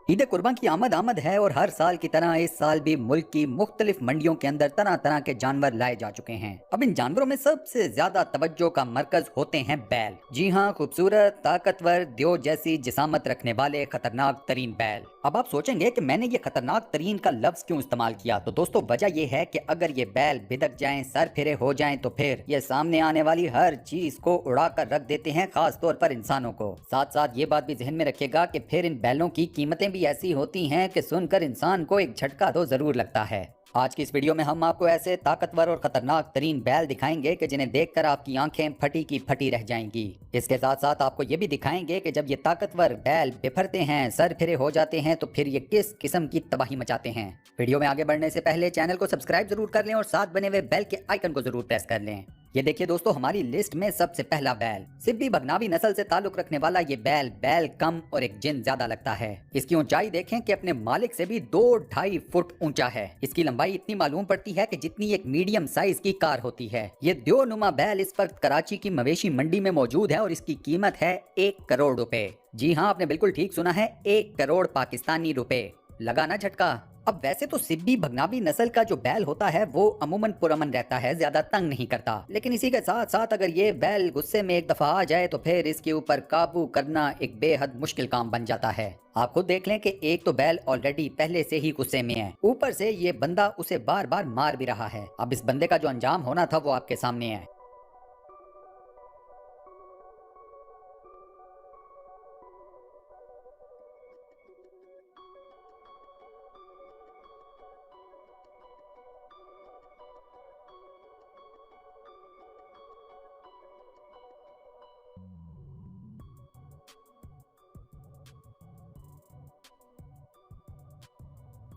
ईद कुर्बान की आमद आमद है और हर साल की तरह इस साल भी मुल्क की मुख्तलिफ मंडियों के अंदर तरह तरह के जानवर लाए जा चुके हैं। अब इन जानवरों में सबसे ज्यादा तवज्जो का मरकज होते हैं बैल। जी हाँ, खूबसूरत, ताकतवर, द्यो जैसी जिसामत रखने वाले खतरनाक तरीन बैल। अब आप सोचेंगे कि मैंने ये खतरनाक तरीन का लफ्ज क्यों इस्तेमाल किया, तो दोस्तों वजह यह है कि अगर ये बैल बिदक जाएं, सर फिरे हो जाएं, तो फिर ये सामने आने वाली हर चीज को उड़ा कर रख देते हैं, खास तौर पर इंसानों को। साथ साथ ये बात भी जहन में रखिएगा कि फिर इन बैलों की कीमतें भी ऐसी होती हैं कि सुनकर इंसान को एक झटका तो जरूर लगता है। आज की इस वीडियो में हम आपको ऐसे ताकतवर और खतरनाक तरीन बैल दिखाएंगे कि जिन्हें देखकर आपकी आंखें फटी की फटी रह जाएंगी। इसके साथ साथ आपको ये भी दिखाएंगे कि जब ये ताकतवर बैल बिफरते हैं, सर फिरे हो जाते हैं, तो फिर ये किस किस्म की तबाही मचाते हैं। वीडियो में आगे बढ़ने से पहले चैनल को सब्सक्राइब जरूर कर लें और साथ बने हुए बेल के आइकन को जरूर प्रेस कर लें। ये देखिए दोस्तों, हमारी लिस्ट में सबसे पहला बैल सिब्बी बगनावी नस्ल से ताल्लुक रखने वाला ये बैल कम और एक जिन ज्यादा लगता है। इसकी ऊंचाई देखें कि अपने मालिक से भी 2-2.5 फुट ऊंचा है। इसकी लंबाई इतनी मालूम पड़ती है कि जितनी एक मीडियम साइज की कार होती है। ये द्यो नुमा बैल इस वक्त कराची की मवेशी मंडी में मौजूद है और इसकी कीमत है 1 करोड़ रुपए। जी हाँ, आपने बिल्कुल ठीक सुना है, 1 करोड़ पाकिस्तानी रुपए। लगा ना झटका। अब वैसे तो सिब्बी भगनावी नस्ल का जो बैल होता है वो अमूमन पुरअमन रहता है, ज्यादा तंग नहीं करता। लेकिन इसी के साथ साथ अगर ये बैल गुस्से में एक दफा आ जाए तो फिर इसके ऊपर काबू करना एक बेहद मुश्किल काम बन जाता है। आप खुद देख लें कि एक तो बैल ऑलरेडी पहले से ही गुस्से में है, ऊपर से ये बंदा उसे बार बार मार भी रहा है। अब इस बंदे का जो अंजाम होना था वो आपके सामने है।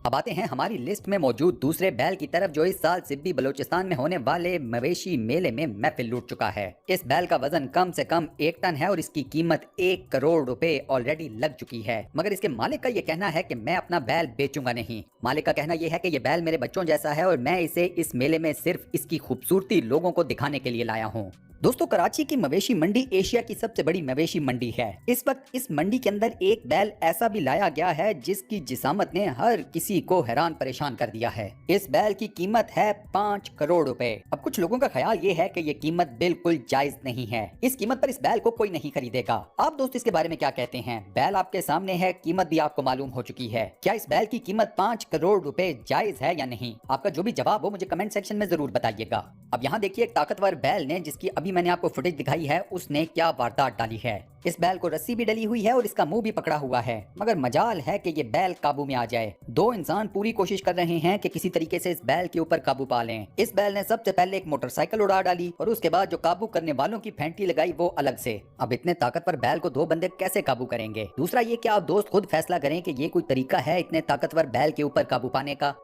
अब आते हैं हमारी लिस्ट में मौजूद दूसरे बैल की तरफ, जो इस साल सिब्बी बलूचिस्तान में होने वाले मवेशी मेले में महफिल लूट चुका है। इस बैल का वजन कम से कम 1 टन है और इसकी कीमत 1 करोड़ रुपए ऑलरेडी लग चुकी है। मगर इसके मालिक का ये कहना है कि मैं अपना बैल बेचूंगा नहीं। मालिक का कहना यह है कि ये बैल मेरे बच्चों जैसा है और मैं इसे इस मेले में सिर्फ इसकी खूबसूरती लोगों को दिखाने के लिए लाया हूँ। दोस्तों, कराची की मवेशी मंडी एशिया की सबसे बड़ी मवेशी मंडी है। इस वक्त इस मंडी के अंदर एक बैल ऐसा भी लाया गया है जिसकी जिसामत ने हर किसी को हैरान परेशान कर दिया है। इस बैल की कीमत है 5 करोड़ रुपए। अब कुछ लोगों का ख्याल ये है कि ये कीमत बिल्कुल जायज नहीं है। इस कीमत पर इस बैल को कोई नहीं खरीदेगा। आप दोस्त इसके बारे में क्या कहते हैं? बैल आपके सामने है, कीमत भी आपको मालूम हो चुकी है। क्या इस बैल की कीमत 5 करोड़ रुपए जायज है या नहीं? आपका जो भी जवाब हो मुझे कमेंट सेक्शन में जरूर बताइएगा। अब यहाँ देखिए, एक ताकतवर बैल ने, जिसकी अभी मैंने आपको फुटेज दिखाई है, उसने क्या वारदात डाली है। इस बैल को रस्सी भी डली हुई है और इसका मुंह भी पकड़ा हुआ है, मगर मजाल है कि ये बैल काबू में आ जाए। 2 इंसान पूरी कोशिश कर रहे हैं कि किसी तरीके से इस बैल के ऊपर काबू पा लें। इस बैल ने सबसे पहले एक मोटरसाइकिल उड़ा डाली और उसके बाद जो काबू करने वालों की फेंटी लगाई वो अलग से। अब इतने ताकतवर बैल को 2 बंदे कैसे काबू करेंगे? दूसरा ये कि आप दोस्त खुद फैसला करें कि ये कोई तरीका है इतने ताकतवर बैल के ऊपर काबू पाने का।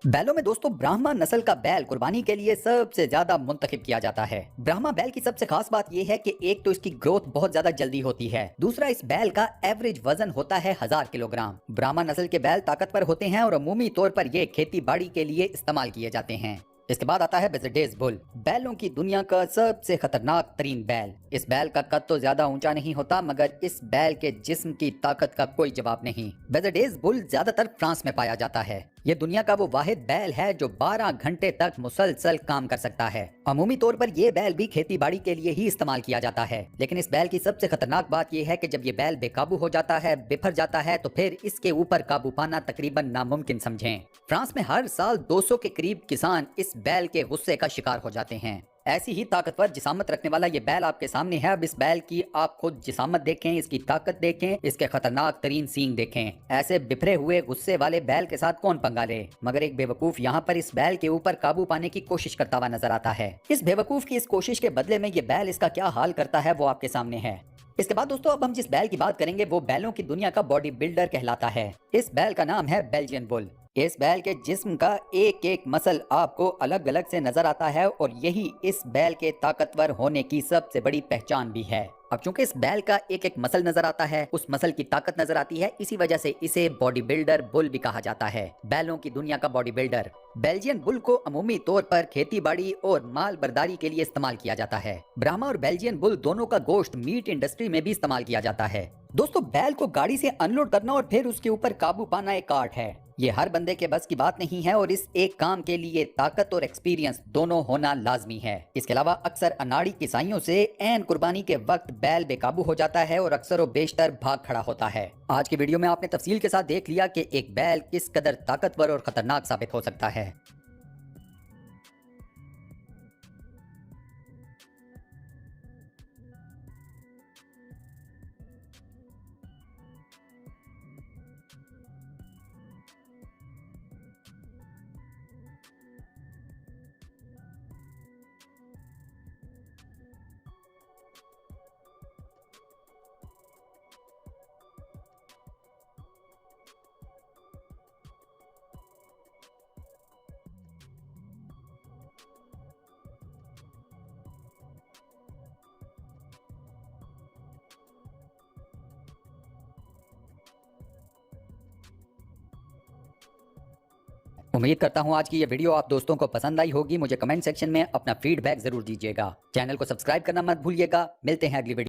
बैलों में दोस्तों ब्राह्मा नस्ल का बैल कुर्बानी के लिए सबसे ज्यादा मुंतखब किया जाता है। ब्राह्मा बैल की सबसे खास बात यह है कि एक तो इसकी ग्रोथ बहुत ज्यादा जल्दी होती है, दूसरा इस बैल का एवरेज वजन होता है 1000 किलोग्राम। ब्राह्मा नस्ल के बैल ताकतवर होते हैं और अमूमी तौर पर ये खेती बाड़ी के लिए इस्तेमाल किए जाते हैं। इसके बाद आता है बेजडेज बुल, बैलों की दुनिया का सबसे खतरनाक तरीन बैल। इस बैल का कद तो ज्यादा ऊंचा नहीं होता, मगर इस बैल के जिस्म की ताकत का कोई जवाब नहीं। बेजडेज बुल ज्यादातर फ्रांस में पाया जाता है। ये दुनिया का वो वाहिद बैल है जो 12 घंटे तक मुसलसल काम कर सकता है। अमूमी तौर पर ये बैल भी खेती बाड़ी के लिए ही इस्तेमाल किया जाता है। लेकिन इस बैल की सबसे खतरनाक बात यह है कि जब ये बैल बेकाबू हो जाता है, बिफर जाता है, तो फिर इसके ऊपर काबू पाना तकरीबन नामुमकिन समझें। फ्रांस में हर साल 200 के करीब किसान इस बैल के गुस्से का शिकार हो जाते हैं। ऐसी ही ताकतवर जिसामत रखने वाला ये बैल आपके सामने है। अब इस बैल की आप खुद जिसामत देखें, इसकी ताकत देखें, इसके खतरनाक तरीन सींग देखें। ऐसे बिफरे हुए गुस्से वाले बैल के साथ कौन पंगा ले? मगर एक बेवकूफ यहाँ पर इस बैल के ऊपर काबू पाने की कोशिश करता हुआ नजर आता है। इस बेवकूफ की इस कोशिश के बदले में ये बैल इसका क्या हाल करता है वो आपके सामने है। इसके बाद दोस्तों अब हम जिस बैल की बात करेंगे वो बैलों की दुनिया का बॉडी बिल्डर कहलाता है। इस बैल का नाम है बेल्जियन बुल। इस बैल के जिस्म का एक एक मसल आपको अलग अलग से नजर आता है और यही इस बैल के ताकतवर होने की सबसे बड़ी पहचान भी है। अब चूंकि इस बैल का एक एक मसल नजर आता है, उस मसल की ताकत नजर आती है, इसी वजह से इसे बॉडी बिल्डर बुल भी कहा जाता है। बैलों की दुनिया का बॉडी बिल्डर। बेल्जियन बुल को अमूमी तौर पर खेती बाड़ी और माल बर्दारी के लिए इस्तेमाल किया जाता है। ब्राह्मा और बेल्जियन बुल दोनों का गोश्त मीट इंडस्ट्री में भी इस्तेमाल किया जाता है। दोस्तों, बैल को गाड़ी से अनलोड करना और फिर उसके ऊपर काबू पाना एक आर्ट है। ये हर बंदे के बस की बात नहीं है और इस एक काम के लिए ताकत और एक्सपीरियंस दोनों होना लाजमी है। इसके अलावा अक्सर अनाड़ी किसाइयों से ऐन कुर्बानी के वक्त बैल बेकाबू हो जाता है और अक्सर वो बेशतर भाग खड़ा होता है। आज की वीडियो में आपने तफसील के साथ देख लिया कि एक बैल किस कदर ताकतवर और खतरनाक साबित हो सकता है। उम्मीद करता हूँ आज की ये वीडियो आप दोस्तों को पसंद आई होगी। मुझे कमेंट सेक्शन में अपना फीडबैक जरूर दीजिएगा। चैनल को सब्सक्राइब करना मत भूलिएगा। मिलते हैं अगली वीडियो।